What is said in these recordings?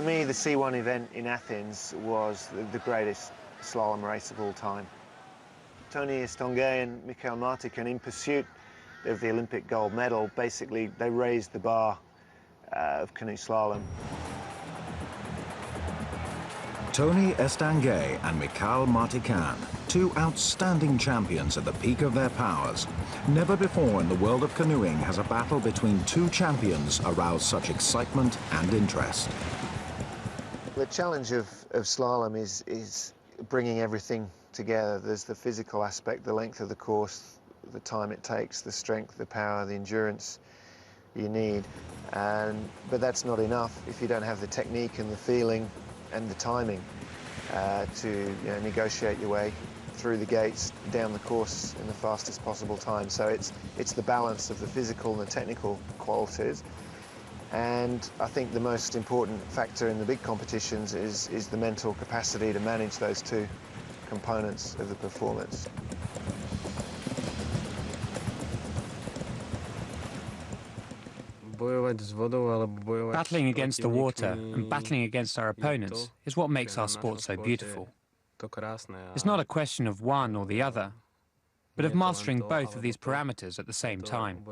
me, the C1 event in Athens was the greatest slalom race of all time. Tony Estanguet and Rico Martica, in pursuit of the Olympic gold medal, basically they raised the bar of canoe slalom. Tony Estanguet and Rico Martica, two outstanding champions at the peak of their powers. Never before in the world of canoeing has a battle between two champions aroused such excitement and interest. The challenge of slalom is bringing everything together. There's the physical aspect, the length of the course, the time it takes, the strength, the power, the endurance you need. But that's not enough if you don't have the technique and the feeling and the timing to negotiate your way through the gates, down the course in the fastest possible time. So it's the balance of the physical and the technical qualities. And I think the most important factor in the big competitions is the mental capacity to manage those two components of the performance. Battling against the water and battling against our opponents is what makes our sport so beautiful. It's not a question of one or the other, but of mastering both of these parameters at the same time.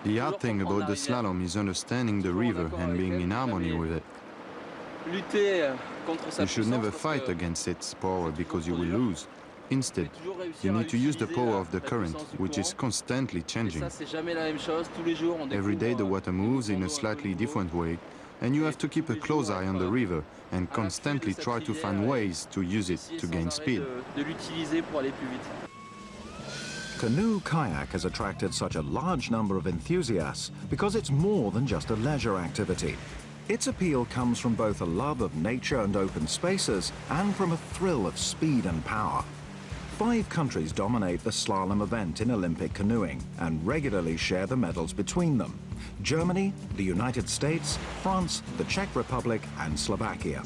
The hard thing about the slalom is understanding the river and being in harmony with it. You should never fight against its power because you will lose. Instead, you need to use the power of the current, which is constantly changing. Every day the water moves in a slightly different way, and you have to keep a close eye on the river and constantly try to find ways to use it to gain speed. Canoe-kayak has attracted such a large number of enthusiasts because it's more than just a leisure activity. Its appeal comes from both a love of nature and open spaces and from a thrill of speed and power. 5 countries dominate the slalom event in Olympic canoeing and regularly share the medals between them: Germany, the United States, France, the Czech Republic, and Slovakia.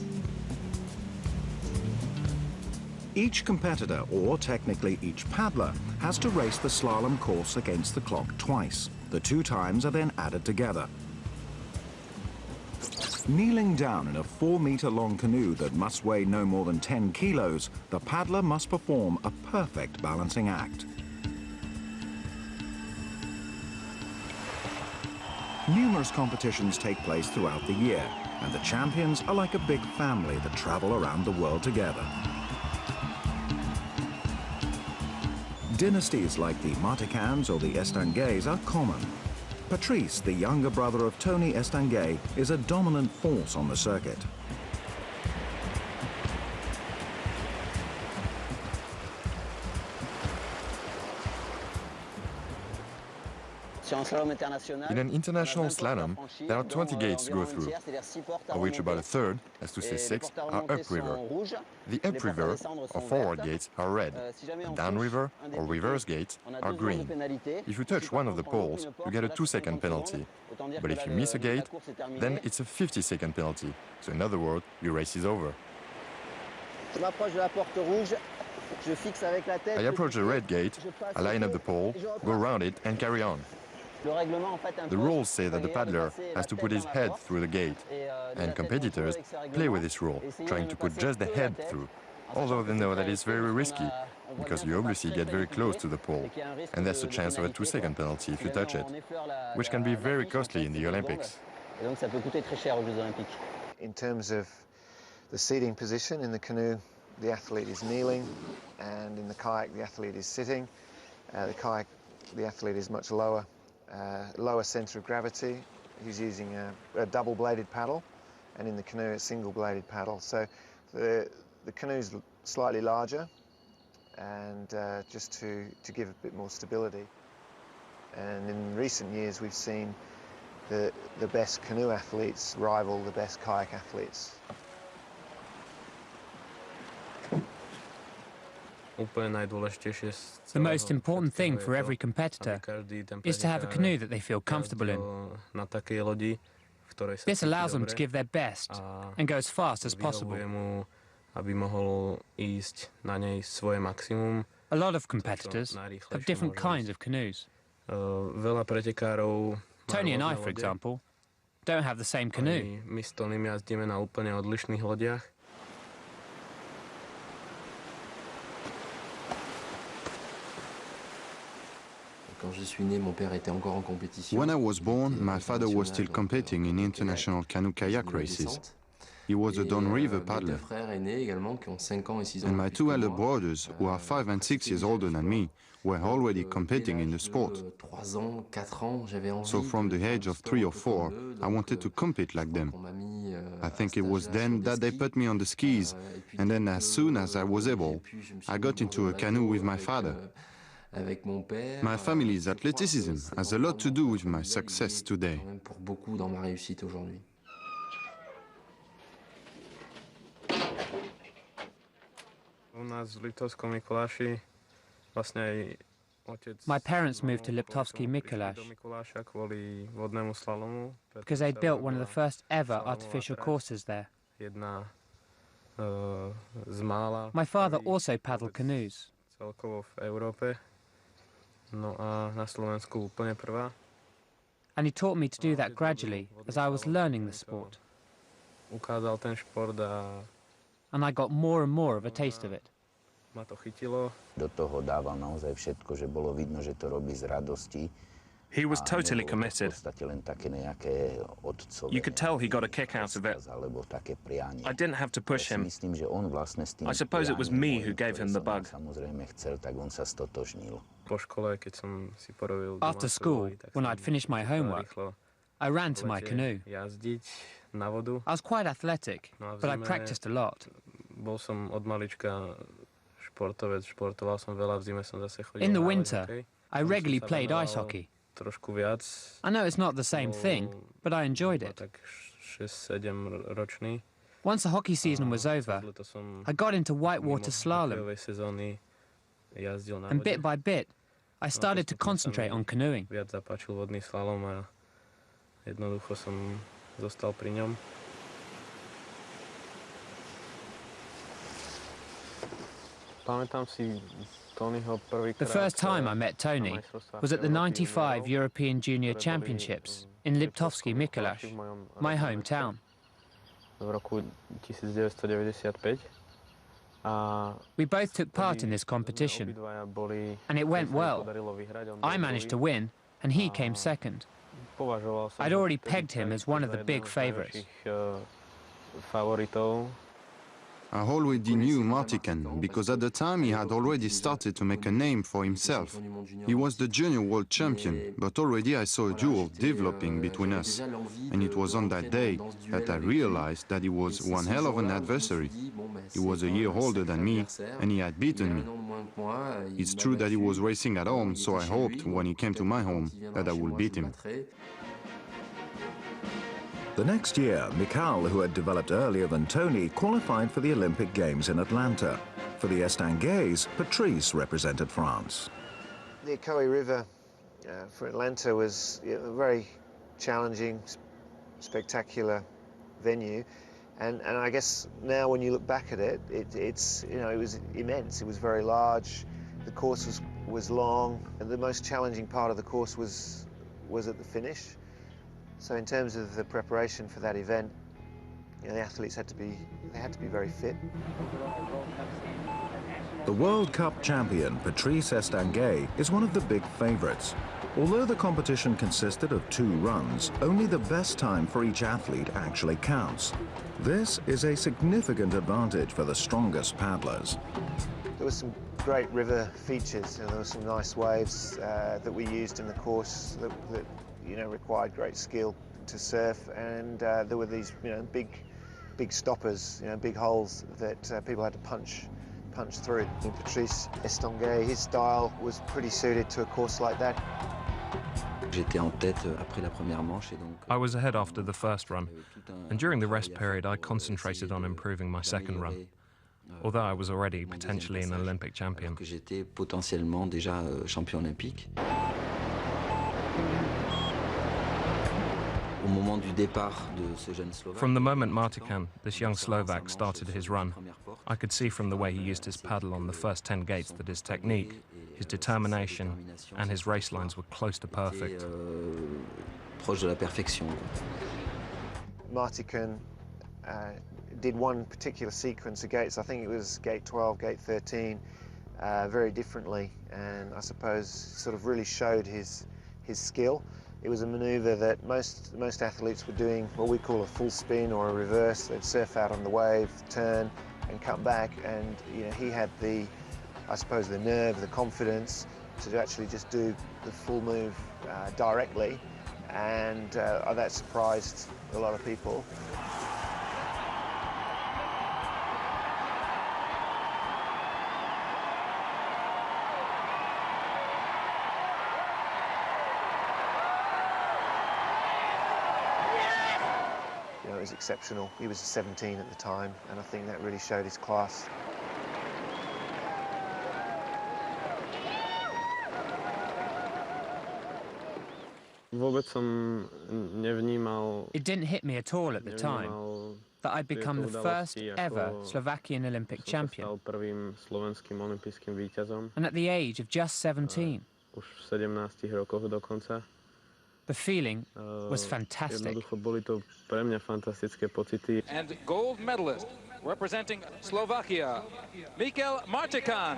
Each competitor, or technically each paddler, has to race the slalom course against the clock twice. The 2 times are then added together. Kneeling down in a 4-meter-long canoe that must weigh no more than 10 kilos, the paddler must perform a perfect balancing act. Numerous competitions take place throughout the year, and the champions are like a big family that travel around the world together. Dynasties like the Marticans or the Estanguets are common. Patrice, the younger brother of Tony Estanguet, is a dominant force on the circuit. In an international slalom, there are 20 gates to go through, of which about a third, as to say 6, are upriver. The upriver, or forward gates, are red. The downriver, or reverse gates, are green. If you touch one of the poles, you get a 2-second penalty. But if you miss a gate, then it's a 50-second penalty. So in other words, your race is over. I approach the red gate, I line up the pole, go around it and carry on. The rules say that the paddler has to put his head through the gate, and competitors play with this rule, trying to put just the head through, although they know that it's very risky, because you obviously get very close to the pole, and there's a chance of a 2-second penalty if you touch it, which can be very costly in the Olympics. In terms of the seating position in the canoe, the athlete is kneeling, and in the kayak, the athlete is sitting. The kayak, the athlete is much lower centre of gravity. He's using a double-bladed paddle, and in the canoe, a single-bladed paddle. So the canoe's slightly larger, and just to give a bit more stability. And in recent years, we've seen the best canoe athletes rival the best kayak athletes. The most important thing for every competitor is to have a canoe that they feel comfortable in. This allows them to give their best and go as fast as possible. A lot of competitors have different kinds of canoes. Tony and I, for example, don't have the same canoe. When I was born, my father was still competing in international canoe-kayak races. He was a downriver paddler. And my two elder brothers, who are 5 and 6 years older than me, were already competing in the sport. So from the age of 3 or 4, I wanted to compete like them. I think it was then that they put me on the skis, and then as soon as I was able, I got into a canoe with my father. My family's athleticism has a lot to do with my success today. My parents moved to Liptovsky Mikuláš because they'd built one of the first ever artificial courses there. My father also paddled canoes. And he taught me to do that gradually as I was learning the sport. And I got more and more of a taste of it. He was totally committed. You could tell he got a kick out of it. I didn't have to push him. I suppose it was me who gave him the bug. After school, when I'd finished my homework, I ran to my canoe. I was quite athletic, but I practiced a lot. In the winter, I regularly played ice hockey. I know it's not the same thing, but I enjoyed it. Once the hockey season was over, I got into whitewater slalom. And bit by bit, I started to concentrate on canoeing. The first time I met Tony was at the '95 European Junior Championships in Liptovsky Mikuláš, my hometown. We both took part in this competition, and it went well. I managed to win, and he came second. I'd already pegged him as one of the big favorites. I already knew Martican because at the time he had already started to make a name for himself. He was the junior world champion, but already I saw a duel developing between us. And it was on that day that I realized that he was one hell of an adversary. He was a year older than me, and he had beaten me. It's true that he was racing at home, so I hoped when he came to my home that I would beat him. The next year, Mikhail, who had developed earlier than Tony, qualified for the Olympic Games in Atlanta. For the Estanguets, Patrice represented France. The Ocoee River for Atlanta was a very challenging, spectacular venue. And I guess now when you look back at it, it's it was immense. It was very large. The course was long, and the most challenging part of the course was at the finish. So in terms of the preparation for that event, the athletes had to be very fit. The World Cup champion, Patrice Estanguet, is one of the big favourites. Although the competition consisted of 2 runs, only the best time for each athlete actually counts. This is a significant advantage for the strongest paddlers. There were some great river features, and there were some nice waves that we used in the course that required great skill to surf, and there were these big stoppers, big holes that people had to punch through. And Patrice Estanguet, his style was pretty suited to a course like that. I was ahead after the first run, and during the rest period I concentrated on improving my second run, although I was already potentially an Olympic champion. From the moment Martican, this young Slovak, started his run, I could see from the way he used his paddle on the first 10 gates that his technique, his determination, and his race lines were close to perfect. Martican did one particular sequence of gates, I think it was gate 12, gate 13, very differently, and I suppose sort of really showed his skill. It was a manoeuvre that most athletes were doing what we call a full spin or a reverse. They'd surf out on the wave, turn, and come back, and he had I suppose the nerve, the confidence to actually just do the full move directly, and that surprised a lot of people. It was exceptional. He was 17 at the time, and I think that really showed his class. It didn't hit me at all at the time that I'd become the first ever Slovakian Olympic champion, and at the age of just 17. The feeling was fantastic. And gold medalist representing Slovakia, Rico Martica.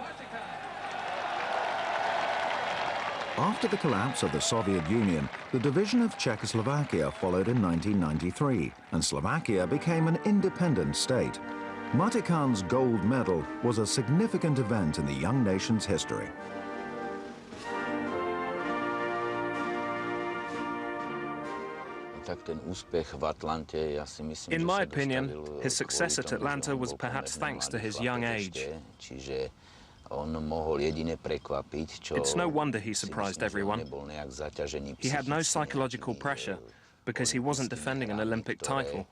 After the collapse of the Soviet Union, the division of Czechoslovakia followed in 1993, and Slovakia became an independent state. Martican's gold medal was a significant event in the young nation's history. In my opinion, his success at Atlanta was perhaps thanks to his young age. It's no wonder he surprised everyone. He had no psychological pressure because he wasn't defending an Olympic title.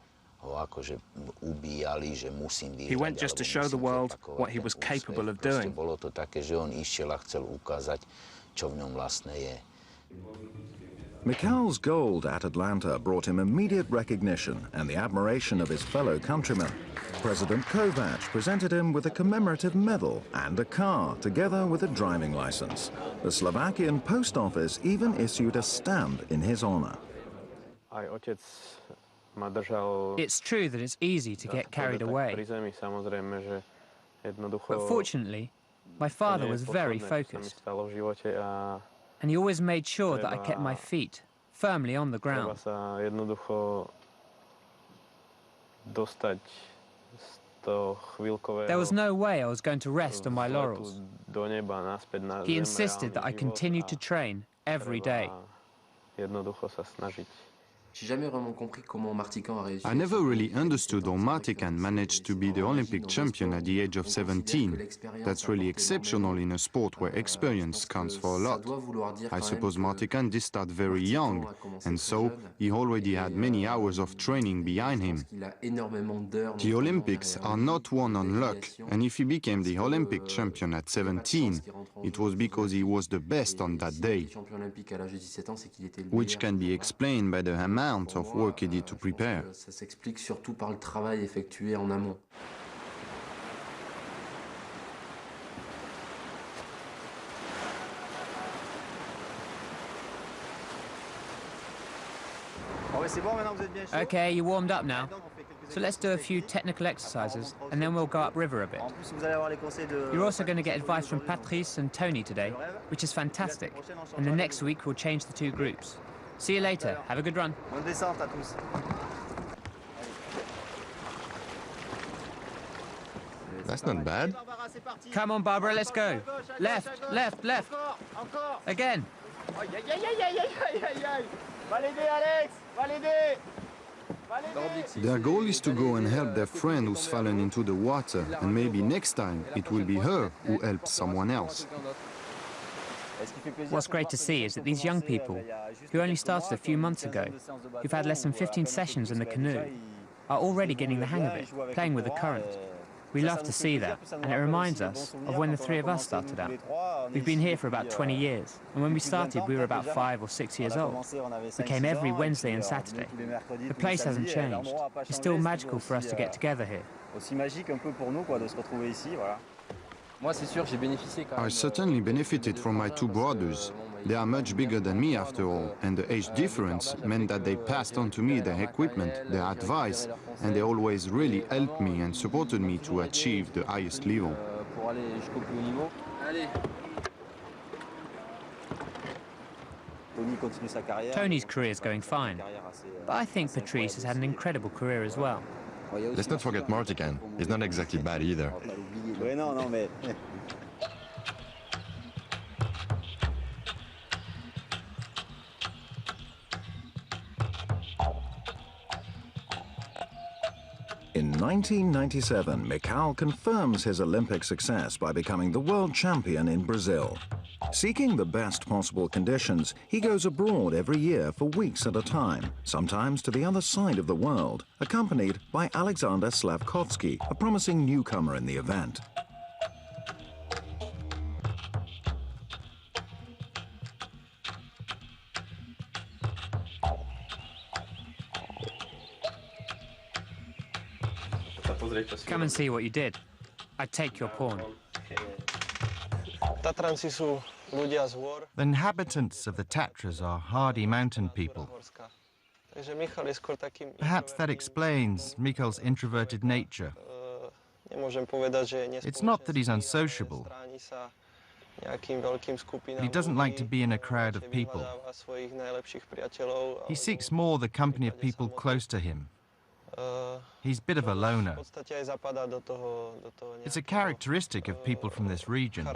He went just to show the world what he was capable of doing. Michal's gold at Atlanta brought him immediate recognition and the admiration of his fellow countrymen. President Kovac presented him with a commemorative medal and a car, together with a driving license. The Slovakian post office even issued a stamp in his honor. It's true that it's easy to get carried away, but fortunately, my father was very focused, and he always made sure that I kept my feet firmly on the ground. There was no way I was going to rest on my laurels. He insisted that I continue to train every day. I never really understood how Martican managed to be the Olympic champion at the age of 17. That's really exceptional in a sport where experience counts for a lot. I suppose Martican did start very young, and so he already had many hours of training behind him. The Olympics are not won on luck, and if he became the Olympic champion at 17, it was because he was the best on that day, which can be explained by the amount of work he did to prepare. Ça s'explique surtout par le travail effectué en amont. Okay, you warmed up now. So let's do a few technical exercises and then we'll go upriver a bit. You're also going to get advice from Patrice and Tony today, which is fantastic. And then next week we'll change the two groups. See you later. Have a good run. Bonne descente à tous. That's not bad. Come on, Barbara, let's go. Left, left, left. Again. Their goal is to go and help their friend who's fallen into the water, and maybe next time it will be her who helps someone else. What's great to see is that these young people, who only started a few months ago, who've had less than 15 sessions in the canoe, are already getting the hang of it, playing with the current. We love to see that, and it reminds us of when the three of us started out. We've been here for about 20 years, and when we started we were about 5 or 6 years old. We came every Wednesday and Saturday. The place hasn't changed. It's still magical for us to get together here. I certainly benefited from my two brothers. They are much bigger than me after all, and the age difference meant that they passed on to me their equipment, their advice, and they always really helped me and supported me to achieve the highest level. Tony's career is going fine, but I think Patrice has had an incredible career as well. Let's not forget Martican. He's not exactly bad either. In 1997, Mikal confirms his Olympic success by becoming the world champion in Brazil. Seeking the best possible conditions, he goes abroad every year for weeks at a time, sometimes to the other side of the world, accompanied by Alexander Slavkovsky, a promising newcomer in the event. Come and see what you did. I'd take your pawn. The inhabitants of the Tatras are hardy mountain people. Perhaps that explains Michal's introverted nature. It's not that he's unsociable. He doesn't like to be in a crowd of people. He seeks more the company of people close to him. He's a bit of a loner. It's a characteristic of people from this region.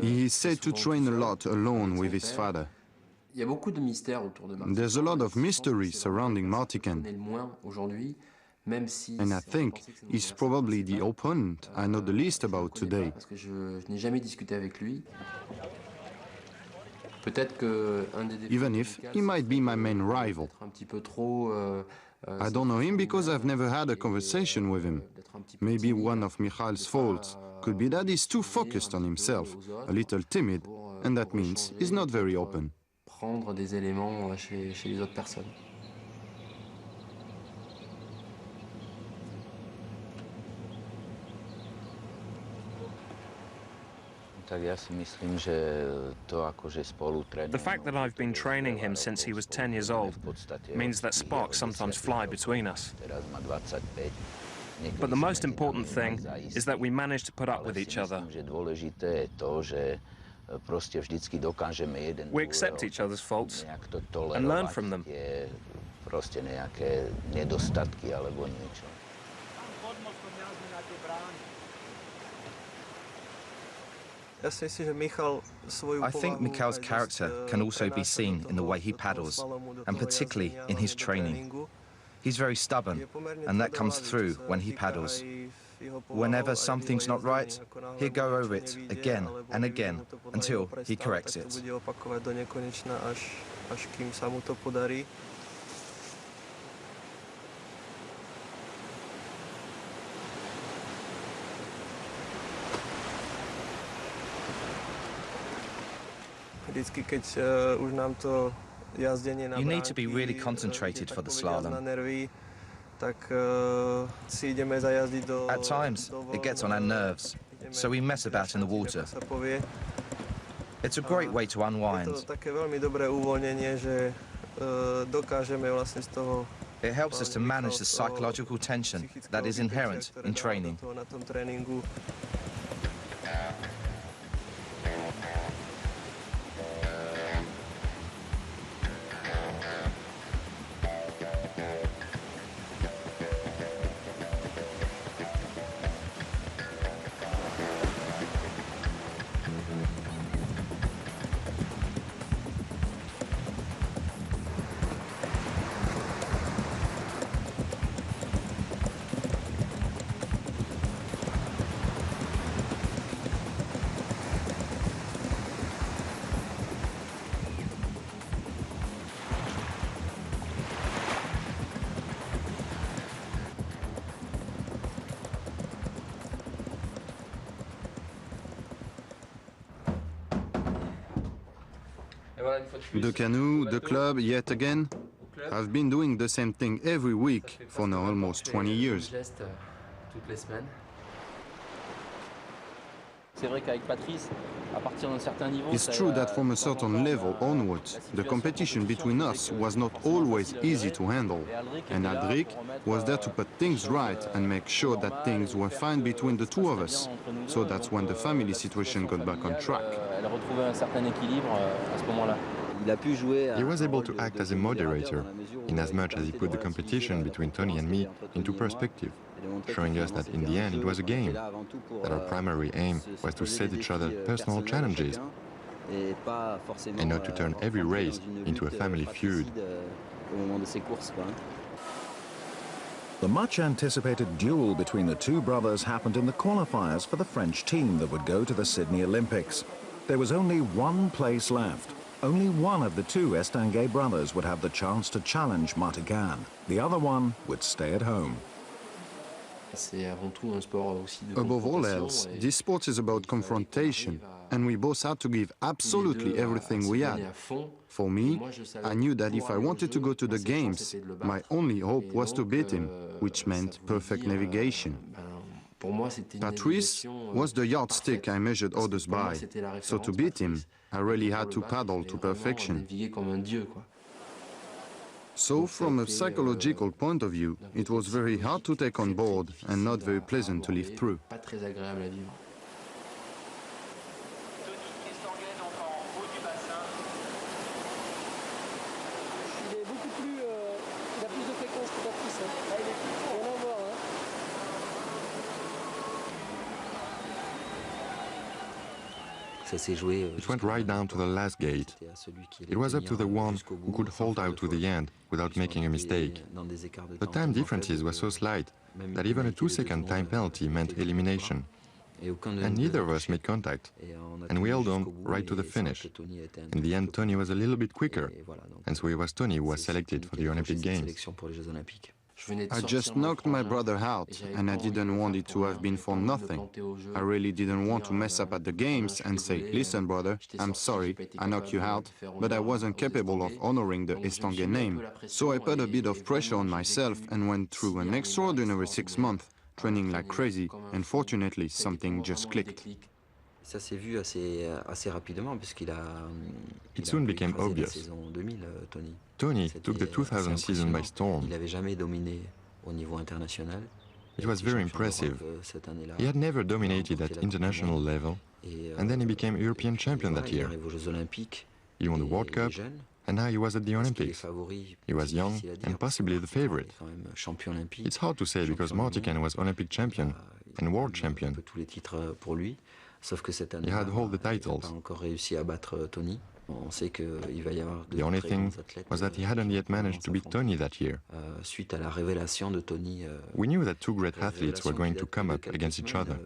He is said to train a lot alone with his father. There's a lot of mystery surrounding Martican. And I think he's probably the opponent I know the least about today. Even if he might be my main rival. I don't know him because I've never had a conversation with him. Maybe one of Michal's faults could be that he's too focused on himself, a little timid, and that means he's not very open. The fact that I've been training him since he was 10 years old means that sparks sometimes fly between us. But the most important thing is that we manage to put up with each other. We accept each other's faults and learn from them. I think Michal's character can also be seen in the way he paddles, and particularly in his training. He's very stubborn, and that comes through when he paddles. Whenever something's not right, he'll go over it again and again until he corrects it. You need to be really concentrated for the slalom. At times, it gets on our nerves, so we mess about in the water. It's a great way to unwind. It helps us to manage the psychological tension that is inherent in training. The canoe, the club, yet again. I've been doing the same thing every week for now almost 20 years. It's true that from a certain level onwards, the competition between us was not always easy to handle, and Aldric was there to put things right and make sure that things were fine between the two of us. So that's when the family situation got back on track. He was able to act as a moderator, in as much as he put the competition between Tony and me into perspective, showing us that in the end it was a game, that our primary aim was to set each other personal challenges, and not to turn every race into a family feud. The much-anticipated duel between the two brothers happened in the qualifiers for the French team that would go to the Sydney Olympics. There was only one place left. Only one of the two Estanguet brothers would have the chance to challenge Martica. The other one would stay at home. Above all else, this sport is about confrontation, and we both had to give absolutely everything we had. For me, I knew that if I wanted to go to the games, my only hope was to beat him, which meant perfect navigation. Patrice was the yardstick I measured others by, so to beat him, I really had to paddle to perfection. So, from a psychological point of view, it was very hard to take on board and not very pleasant to live through. It went right down to the last gate. It was up to the one who could hold out to the end without making a mistake. The time differences were so slight that even a 2-second time penalty meant elimination. And neither of us made contact, and we held on right to the finish. In the end, Tony was a little bit quicker, and so it was Tony who was selected for the Olympic Games. I just knocked my brother out, and I didn't want it to have been for nothing. I really didn't want to mess up at the games and say, listen brother, I'm sorry, I knocked you out, but I wasn't capable of honoring the Estanguet name. So I put a bit of pressure on myself and went through an extraordinary 6 months, training like crazy, and fortunately something just clicked. It soon became obvious. Tony took the 2000 season by storm. It was very impressive. He had never dominated at international level, and then he became European champion that year. He won the World Cup, and now he was at the Olympics. He was young and possibly the favorite. It's hard to say because Martica was Olympic champion and world champion. He had all the titles. The only thing was that he hadn't yet managed to beat Tony that year. We knew that two great athletes were going to come up against each other.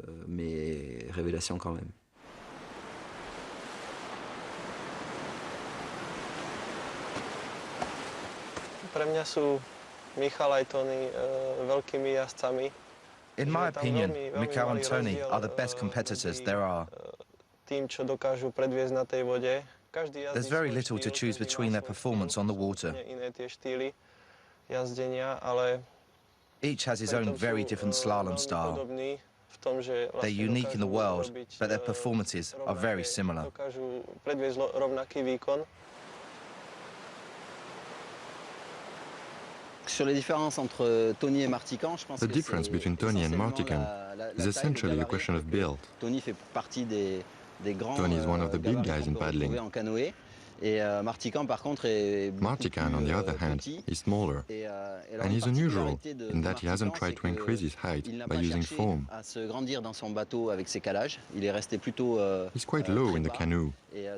In my opinion, Michał and Tony are the best competitors there are. There's very little to choose between their performance on the water. Each has his own very different slalom style. They're unique in the world, but their performances are very similar. The difference between Tony and Martica is essentially a question of build. Tony is one of the big guys in paddling. Martica, on the other hand, is smaller, and he's unusual in that he hasn't tried to increase his height by using foam. He's quite low in the canoe,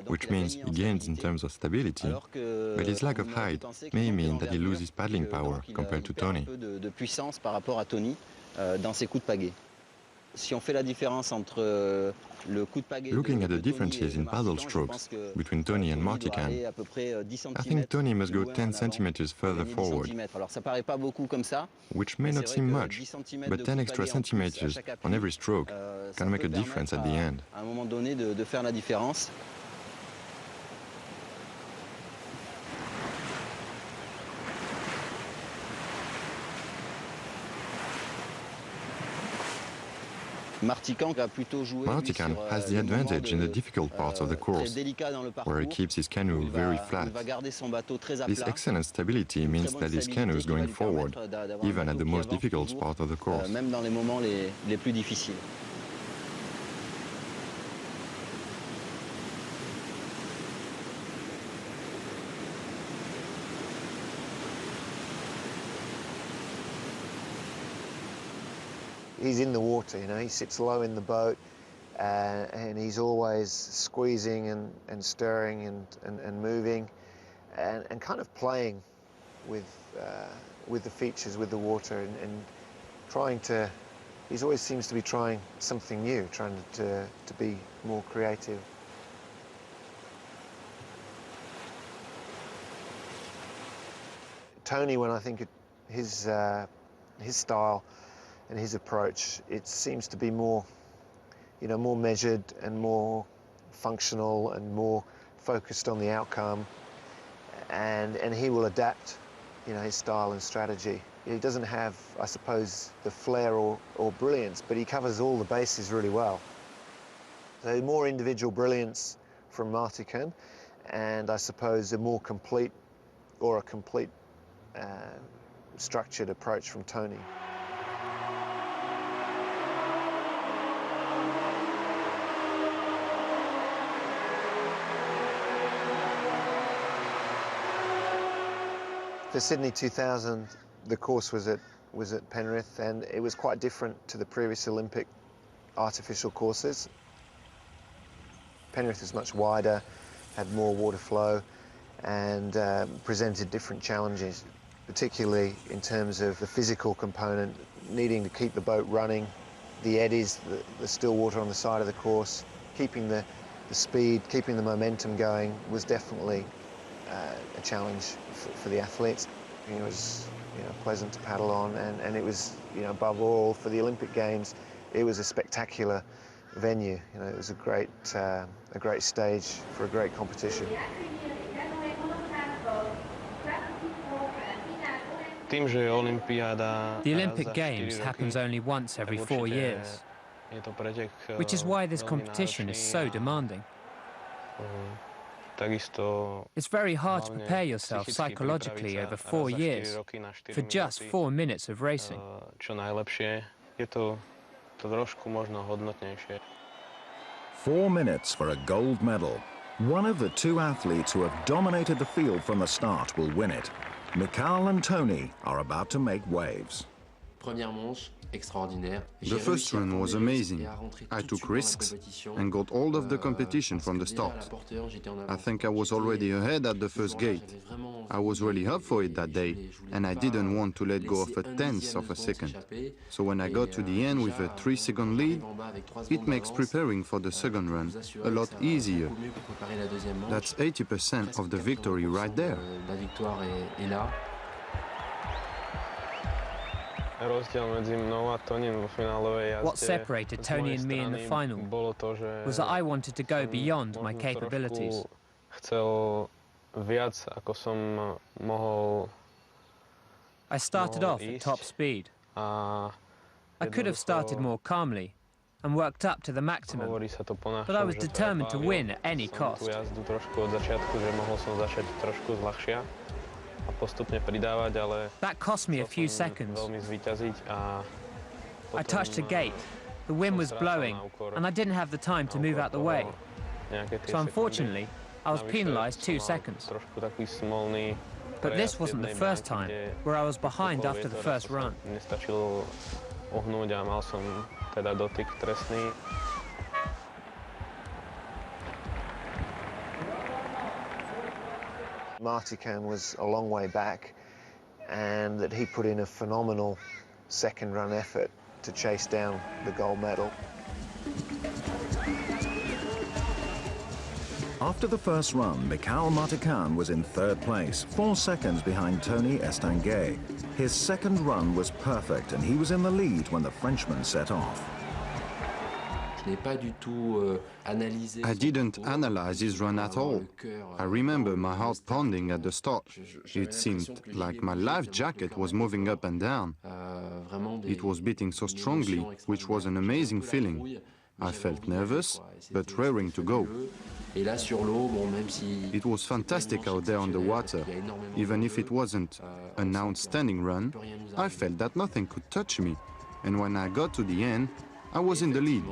which means he gains in terms of stability, but his lack of height may mean that he loses paddling power compared to Tony. Looking at the differences in paddle strokes between Tony and Martica, I think Tony must go 10 centimeters further forward, which may not seem much, but 10 extra centimeters on every stroke can make a difference at the end. Martican has the advantage in the difficult parts of the course, where he keeps his canoe very flat. This excellent stability means that his canoe is going forward, even at the most difficult part of the course. He's in the water, you know, he sits low in the boat and he's always squeezing and stirring and moving and kind of playing with the features, with the water and trying to, he always seems to be trying something new, trying to be more creative. Tony, when I think of his style and his approach, it seems to be more, you know, more measured and more functional and more focused on the outcome, and he will adapt, you know, his style and strategy. He doesn't have, I suppose, the flair or brilliance, but he covers all the bases really well. So more individual brilliance from Martican, and I suppose a more complete or a complete structured approach from Tony. For Sydney 2000, the course was at Penrith, and it was quite different to the previous Olympic artificial courses. Penrith was much wider, had more water flow, and presented different challenges, particularly in terms of the physical component, needing to keep the boat running, the eddies, the still water on the side of the course, keeping the speed, keeping the momentum going was definitely a challenge for the athletes. It was, you know, pleasant to paddle on, and it was, you know, above all, for the Olympic Games, it was a spectacular venue. You know, it was a great stage for a great competition. The Olympic Games happens only once every 4 years, which is why this competition is so demanding. It's very hard to prepare yourself psychologically over 4 years for just 4 minutes of racing. 4 minutes for a gold medal. One of the two athletes who have dominated the field from the start will win it. Mikhail and Tony are about to make waves. The first run was amazing. I took risks and got all of the competition from the start. I think I was already ahead at the first gate. I was really up for it that day, and I didn't want to let go of a tenth of a second. So when I got to the end with a 3-second lead, it makes preparing for the second run a lot easier. That's 80% of the victory right there. What separated Tony and me in the final was that I wanted to go beyond my capabilities. I started off at top speed. I could have started more calmly and worked up to the maximum, but I was determined to win at any cost. That cost me a few seconds. I touched a gate, the wind was blowing, and I didn't have the time to move out the way. So unfortunately, I was penalised 2 seconds. But this wasn't the first time where I was behind after the first run. Martican was a long way back, and that he put in a phenomenal second run effort to chase down the gold medal. After the first run, Mikhail Martica was in third place, 4 seconds behind Tony Estanguet. His second run was perfect, and he was in the lead when the Frenchman set off. I didn't analyze his run at all. I remember my heart pounding at the start. It seemed like my life jacket was moving up and down. It was beating so strongly, which was an amazing feeling. I felt nervous, but raring to go. It was fantastic out there on the water. Even if it wasn't an outstanding run, I felt that nothing could touch me. And when I got to the end, I was in the lead.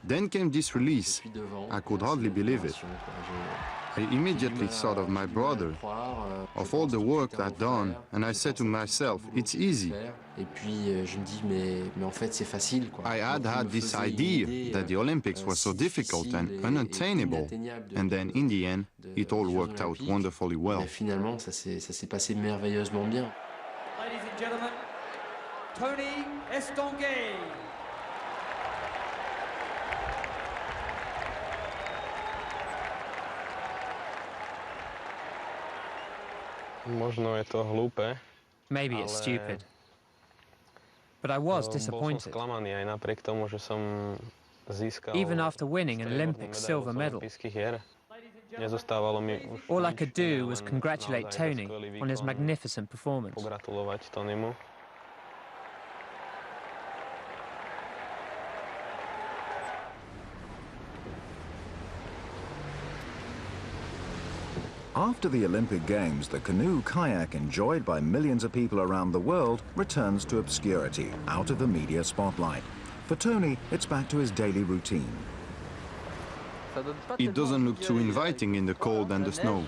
Then came this release. I could hardly believe it. I immediately thought of my brother, of all the work I'd done, and I said to myself, it's easy. I had this idea that the Olympics were so difficult and unattainable, and then in the end, it all worked out wonderfully well. Ladies and gentlemen, Tony Estanguet. Maybe it's stupid, but I was disappointed. Even after winning an Olympic silver medal, all I could do was congratulate Tony on his magnificent performance. After the Olympic Games, the canoe-kayak enjoyed by millions of people around the world returns to obscurity, out of the media spotlight. For Tony, it's back to his daily routine. It doesn't look too inviting in the cold and the snow.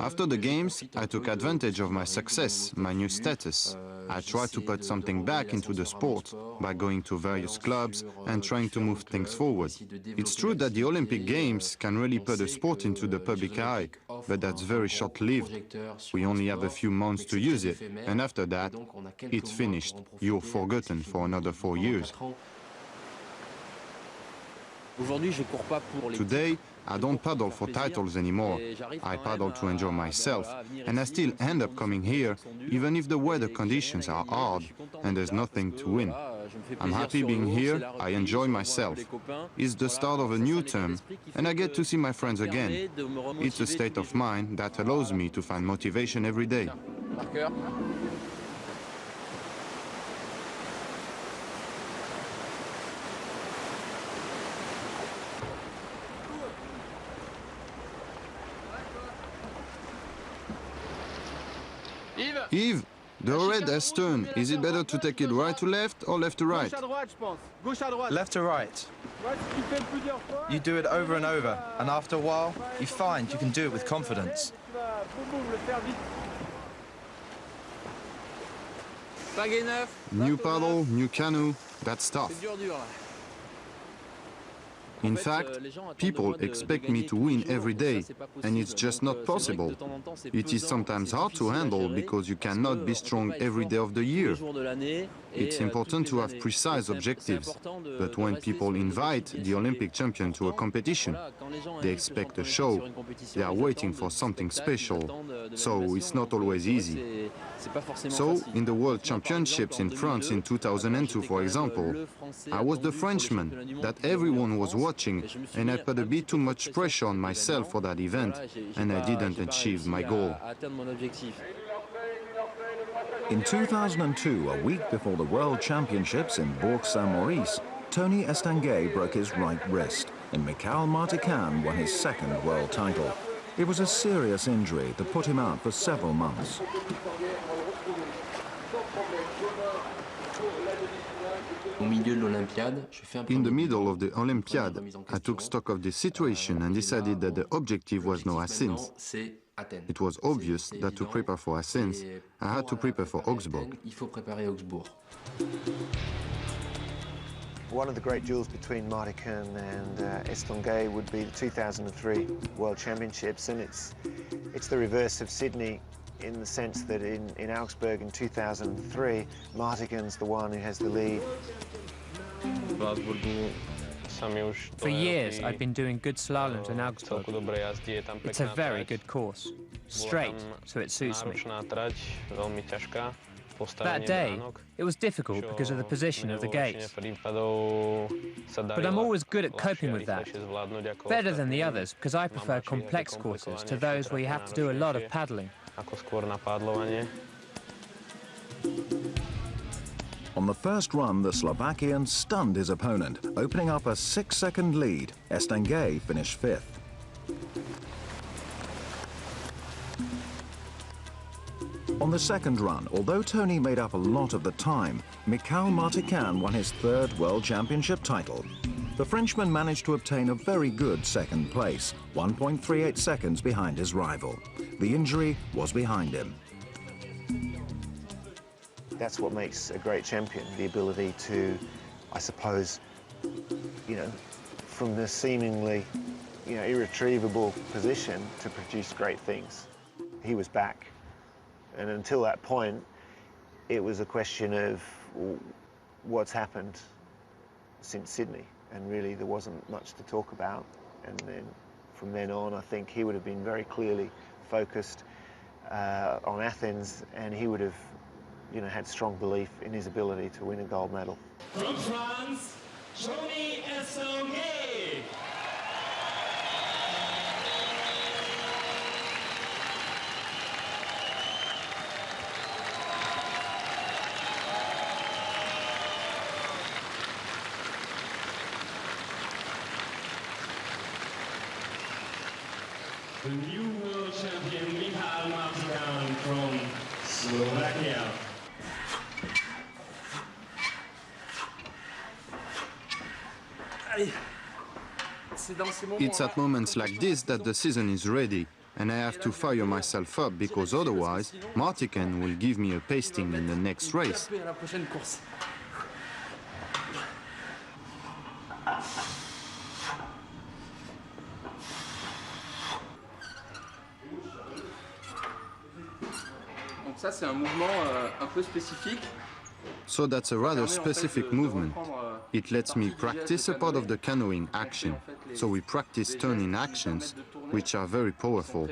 After the Games, I took advantage of my success, my new status. I tried to put something back into the sport by going to various clubs and trying to move things forward. It's true that the Olympic Games can really put a sport into the public eye, but that's very short-lived. We only have a few months to use it, and after that, it's finished. You're forgotten for another 4 years. Today, I don't paddle for titles anymore. I paddle to enjoy myself, and I still end up coming here, even if the weather conditions are hard and there's nothing to win. I'm happy being here, I enjoy myself. It's the start of a new term, and I get to see my friends again. It's a state of mind that allows me to find motivation every day. Yves, the red has turned. Is it better to take it right to left or left to right? Left to right. You do it over and over, and after a while, you find you can do it with confidence. New paddle, new canoe, that's tough. In fact, people expect me to win every day, and it's just not possible. It is sometimes hard to handle because you cannot be strong every day of the year. It's important to have precise objectives, but when people invite the Olympic champion to a competition, they expect a show. They are waiting for something special, so it's not always easy. So, in the World Championships in France in 2002, for example, I was the Frenchman that everyone was watching, and I put a bit too much pressure on myself for that event, and I didn't achieve my goal. In 2002, a week before the World Championships in Bourg-Saint-Maurice, Tony Estanguet broke his right wrist, and Rico Martica won his second world title. It was a serious injury that put him out for several months. In the middle of the Olympiad, I took stock of the situation and decided that the objective was no Athens. It was obvious that to prepare for Athens, I had to prepare for Augsburg. One of the great duels between Martica and Estanguet would be the 2003 World Championships, and it's the reverse of Sydney in the sense that in Augsburg in 2003, Martican's the one who has the lead. For years, I've been doing good slaloms in Augsburg. It's a very good course, straight, so it suits me. That day, it was difficult because of the position of the gates. But I'm always good at coping with that. Better than the others, because I prefer complex courses to those where you have to do a lot of paddling. On the first run, the Slovakian stunned his opponent, opening up a 6-second lead. Estanguet finished 5th. On the second run, although Tony made up a lot of the time, Rico Martica won his 3rd World Championship title. The Frenchman managed to obtain a very good second place, 1.38 seconds behind his rival. The injury was behind him. That's what makes a great champion, the ability to, I suppose, from the seemingly, irretrievable position to produce great things. He was back. And until that point, it was a question of what's happened since Sydney. And really, there wasn't much to talk about. And then from then on, I think he would have been very clearly focused on Athens, and he would have, had strong belief in his ability to win a gold medal. From France, Tony Estanguet. The new world champion, Rico Martica from Slovakia. It's at moments like this that the season is ready, and I have to fire myself up, because otherwise Martica will give me a pasting in the next race. So that's a rather specific movement. It lets me practice a part of the canoeing action. So we practice turning actions, which are very powerful.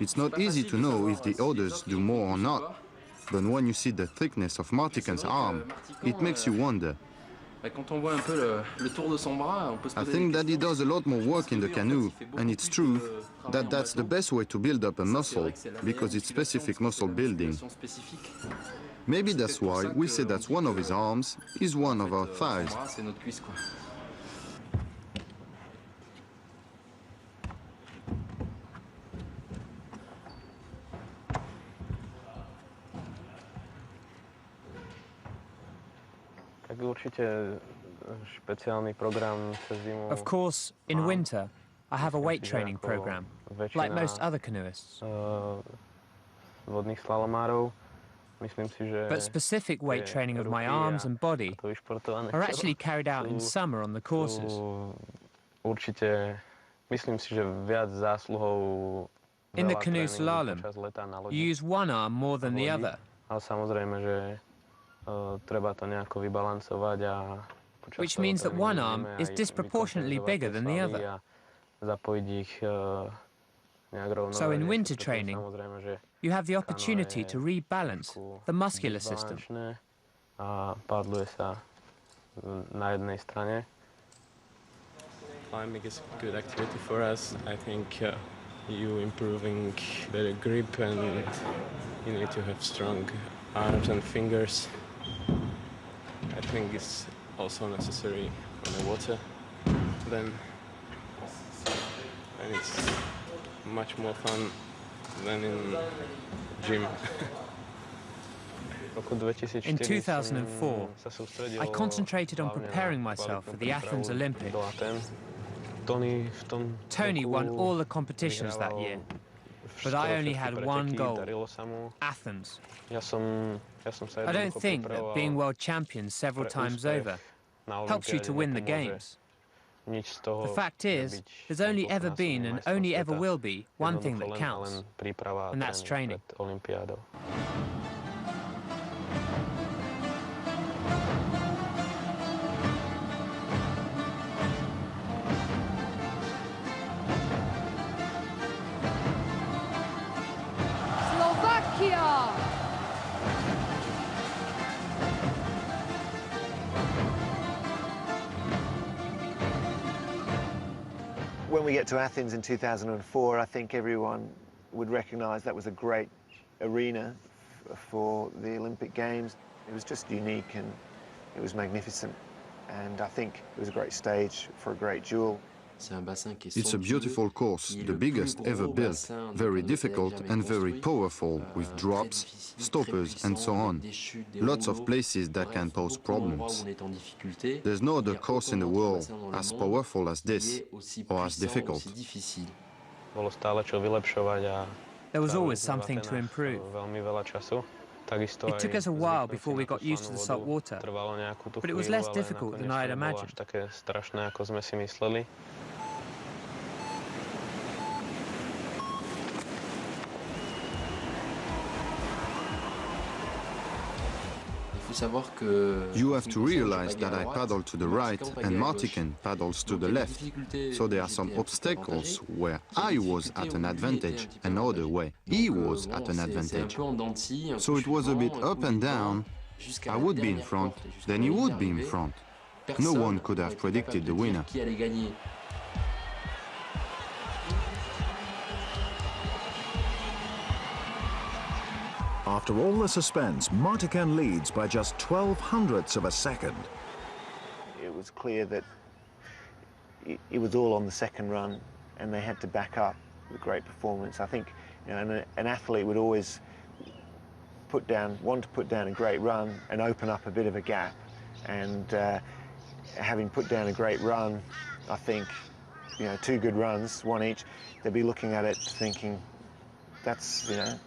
It's not easy to know if the others do more or not, but when you see the thickness of Martica's arm, it makes you wonder. I think that he does a lot more work in the canoe, and it's true that that's the best way to build up a muscle, because it's specific muscle building. Maybe that's why we say that one of his arms is one of our thighs. Of course, in winter, I have a weight training program, like most other canoeists. But specific weight training of my arms and body are actually carried out in summer on the courses. In the canoe slalom, you use one arm more than the other. Which means that one arm is disproportionately bigger than the other. So in winter training, you have the opportunity to rebalance the muscular system. Climbing is a good activity for us. I think you improving better grip, and you need to have strong arms and fingers. I think it's also necessary on the water then, and it's much more fun than in gym. In 2004, I concentrated on preparing myself for the Athens Olympics. Tony won all the competitions that year, but I only had one goal, Athens. I don't think that being world champion several times over helps you to win the games. The fact is, there's only ever been and only ever will be one thing that counts, and that's training. When we get to Athens in 2004, I think everyone would recognise that was a great arena for the Olympic Games. It was just unique and it was magnificent, and I think it was a great stage for a great duel. It's a beautiful course, the biggest ever built, very difficult and very powerful, with drops, stoppers and so on. Lots of places that can pose problems. There's no other course in the world as powerful as this, or as difficult. There was always something to improve. It took us a while before we got used to the salt water, but it was less difficult than I had imagined. You have to realize that I paddle to the right and Martican paddles to the left. So there are some obstacles where I was at an advantage and other where he was at an advantage. So it was a bit up and down. I would be in front, then he would be in front. No one could have predicted the winner. After all the suspense, Martican leads by just 0.12 of a second. It was clear that it was all on the second run, and they had to back up with great performance. I think, you know, an athlete would always want to put down a great run and open up a bit of a gap. And having put down a great run, I think, you know, 2 good runs, 1 each, they'd be looking at it thinking, that's, you know,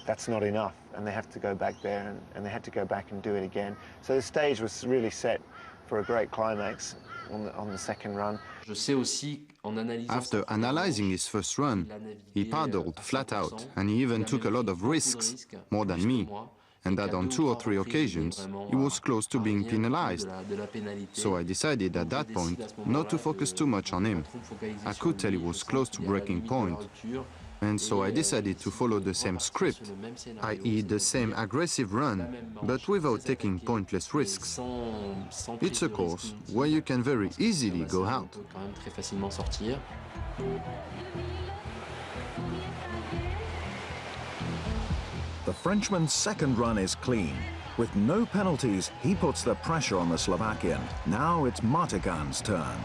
that's not enough, and they have to go back there, and they had to go back and do it again. So the stage was really set for a great climax on the second run. After analyzing his first run, he paddled flat out, and he even took a lot of risks, more than me, and that on 2 or 3 occasions he was close to being penalized. So I decided at that point not to focus too much on him. I could tell he was close to breaking point. And so I decided to follow the same script, i.e. the same aggressive run, but without taking pointless risks. It's a course where you can very easily go out. The Frenchman's second run is clean. With no penalties, he puts the pressure on the Slovakian. Now it's Martican's turn.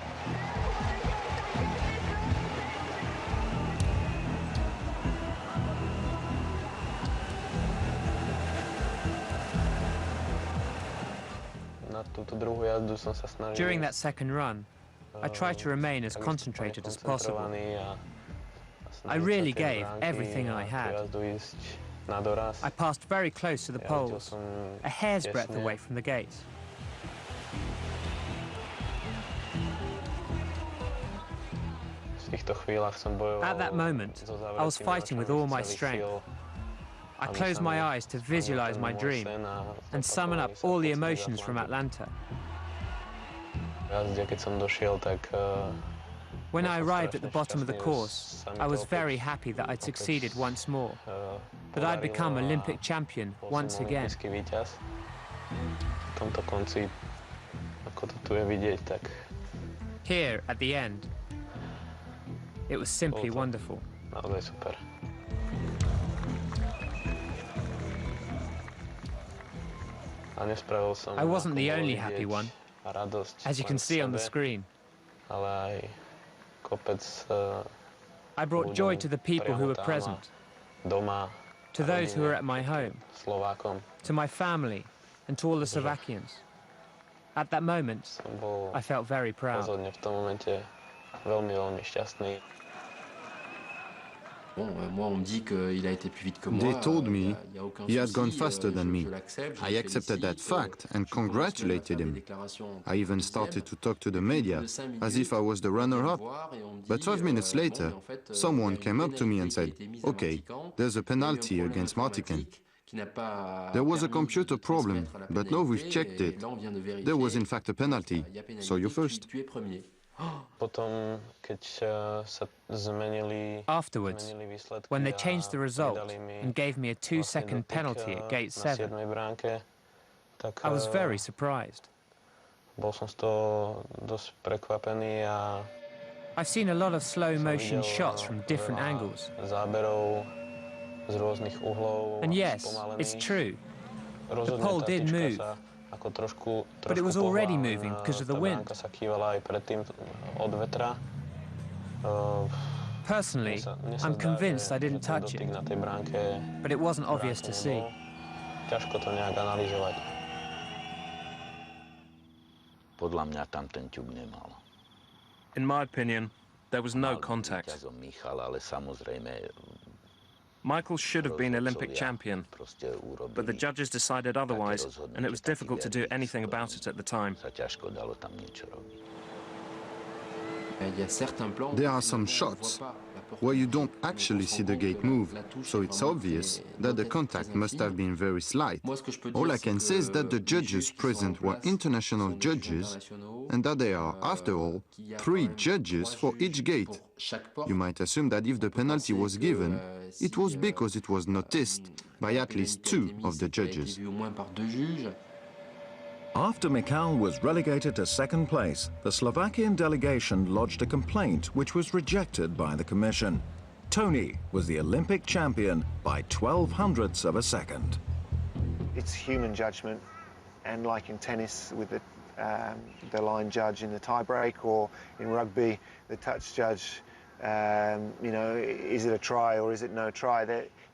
During that second run, I tried to remain as concentrated as possible. I really gave everything I had. I passed very close to the poles, a hair's breadth away from the gates. At that moment, I was fighting with all my strength. I closed my eyes to visualize my dream and summon up all the emotions from Atlanta. When I arrived at the bottom of the course, I was very happy that I'd succeeded once more, that I'd become Olympic champion once again. Here, at the end, it was simply wonderful. I wasn't the only happy one, as you can see on the screen. I brought joy to the people who were present, to those who were at my home, to my family, and to all the Slovakians. At that moment, I felt very proud. They told me he had gone faster than me. I accepted that fact and congratulated him. I even started to talk to the media as if I was the runner-up. But 5 minutes later, someone came up to me and said, "Okay, there's a penalty against Martican." There was a computer problem, but now we've checked it. There was in fact a penalty, so you're first. Afterwards, when they changed the result and gave me a 2-second penalty at gate 7, I was very surprised. I've seen a lot of slow-motion shots from different angles. And yes, it's true. The pole did move, but it was already moving because of the wind. Personally, I'm convinced I didn't touch it, but it wasn't obvious to see. In my opinion, there was no contact. Michael should have been Olympic champion, but the judges decided otherwise, and it was difficult to do anything about it at the time. There are some shots where you don't actually see the gate move, so it's obvious that the contact must have been very slight. All I can say is that the judges present were international judges, and that there are, after all, 3 judges for each gate. You might assume that if the penalty was given, it was because it was noticed by at least 2 of the judges. After Michal was relegated to second place, the Slovakian delegation lodged a complaint which was rejected by the commission. Tony was the Olympic champion by 0.12 of a second. It's human judgment, and like in tennis with the line judge in the tie-break, or in rugby, the touch judge, you know, is it a try or is it no try?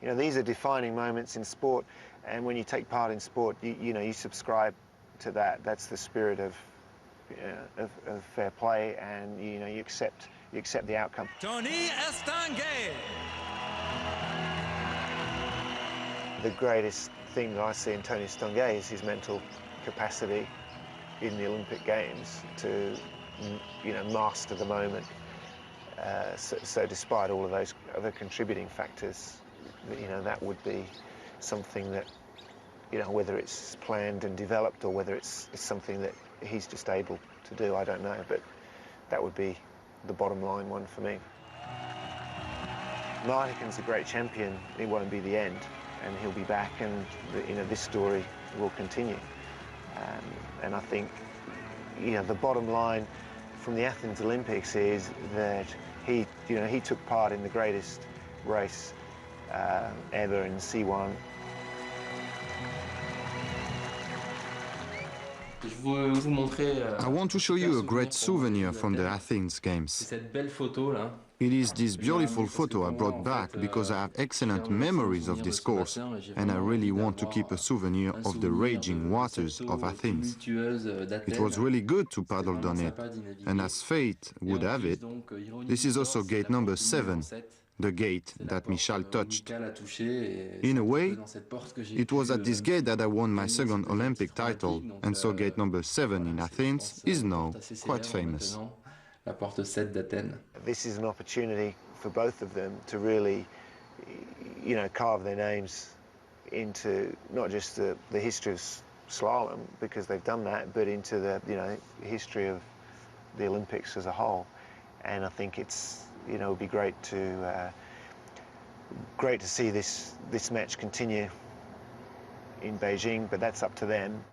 You know, these are defining moments in sport, and when you take part in sport, you know, you subscribe to that. That's the spirit of fair play, and you know, you accept the outcome. Tony Estanguet. The greatest thing that I see in Tony Estanguet is his mental capacity in the Olympic Games to, you know, master the moment. So despite all of those other contributing factors, you know, that would be something that, you know, whether it's planned and developed or whether it's something that he's just able to do, I don't know, but that would be the bottom line one for me. Martican's a great champion. It won't be the end, and he'll be back, and you know, this story will continue. And I think, you know, the bottom line from the Athens Olympics is that he took part in the greatest race ever in C1. I want to show you a great souvenir from the Athens Games. It is this beautiful photo I brought back because I have excellent memories of this course, and I really want to keep a souvenir of the raging waters of Athens. It was really good to paddle on it, and as fate would have it, this is also gate number 7, the gate that Michal touched. In a way, it was at this gate that I won my second Olympic title, and so gate number 7 in Athens is now quite famous. This is an opportunity for both of them to really, you know, carve their names into not just the history of slalom, because they've done that, but into the, you know, history of the Olympics as a whole. And I think it's, you know, it would be great to see this match continue in Beijing, but that's up to them.